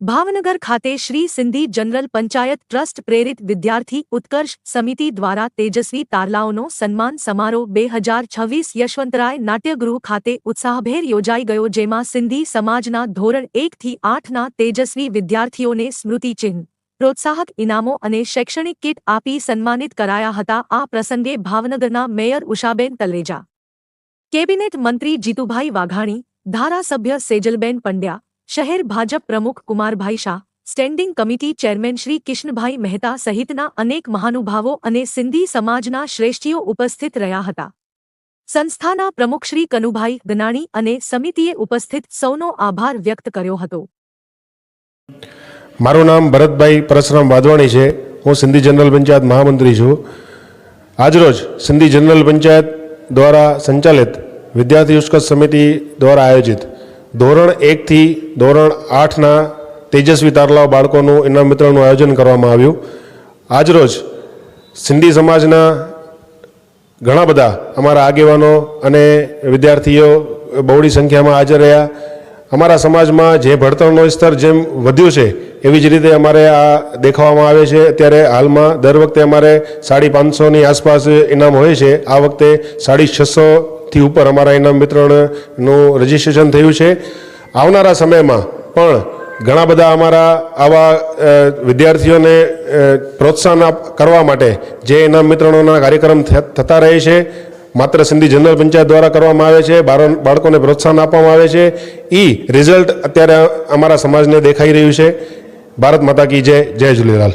ભાવનગર ખાતે Shri Sindhi general panchayat trust પ્રેરિત વિદ્યાર્થી ઉત્કર્ષ સમિતિ દ્વારા તેજસ્વી તારલાઓનો સન્માન સમારોહ 2026 યશવંતરાય નાટ્યગૃહ ખાતે ઉત્સાહભેર યોજાઈ ગયો, જેમાં સિંધી સમાજના ધોરણ 1 થી 8ના તેજસ્વી વિદ્યાર્થીઓને સ્મૃતિચિહ્ન, પ્રોત્સાહક ઇનામો અને શૈક્ષણિક કીટ આપી સન્માનિત કરાયા હતા। આ પ્રસંગે ભાવનગરના મેયર ઉષાબેન તલરેજા, કેબિનેટ મંત્રી જીતુભાઈ વાઘાણી, ધારાસભ્ય સેજલબેન પંડ્યા, શહેર ભાજપ પ્રમુખ Kumarbhai Shah, standing committee chairman Shri Kishanbhai Mehta સહિતના અનેક મહાનુભાવો અને સિંધી સમાજના શ્રેષ્ઠીઓ ઉપસ્થિત રહ્યા હતા। સંસ્થાના પ્રમુખ શ્રી કનુભાઈ ગનાણી અને સમિતિએ ઉપસ્થિત સૌનો આભાર વ્યક્ત કર્યો હતો। મારું નામ ભરતભાઈ પરસરામ વાધવાણી છે। હું સિંધી જનરલ પંચાયત મહામંત્રી છું। આજરોજ સિંધી જનરલ પંચાયત દ્વારા સંચાલિત વિદ્યાર્થી ઉત્કર્ષ સમિતિ દ્વારા આયોજિત ધોરણ 1 થી ધોરણ 8ના તેજસ્વી તારલાઓ બાળકોનું ઇનામ વિતરણનું આયોજન કરવામાં આવ્યું। આજરોજ સિંધી સમાજના ઘણા બધા અમારા આગેવાનો અને વિદ્યાર્થીઓ બહોળી સંખ્યામાં હાજર રહ્યા। અમારા સમાજમાં જે ભણતરનો સ્તર જેમ વધ્યું છે એવી જ રીતે અમારે આ દેખાવામાં આવે છે। અત્યારે હાલમાં દર વખતે અમારે 550ની આસપાસ ઇનામ હોય છે। આ વખતે 650થી ઉપર અમારા ઇનામ વિતરણનું રજીસ્ટ્રેશન થયું છે। આવનારા સમયમાં પણ ઘણા બધા અમારા આવા વિદ્યાર્થીઓને પ્રોત્સાહન કરવા માટે જે ઇનામ વિતરણોના કાર્યક્રમ થતા રહે છે, માત્ર સિંધી જનરલ પંચાયત દ્વારા કરવામાં આવે છે, બાળકોને પ્રોત્સાહન આપવામાં આવે છે। રિઝલ્ટ અત્યારે અમારા સમાજને દેખાઈ રહ્યું છે। ભારત માતા કી જય, જય ઝૂલેલાલ।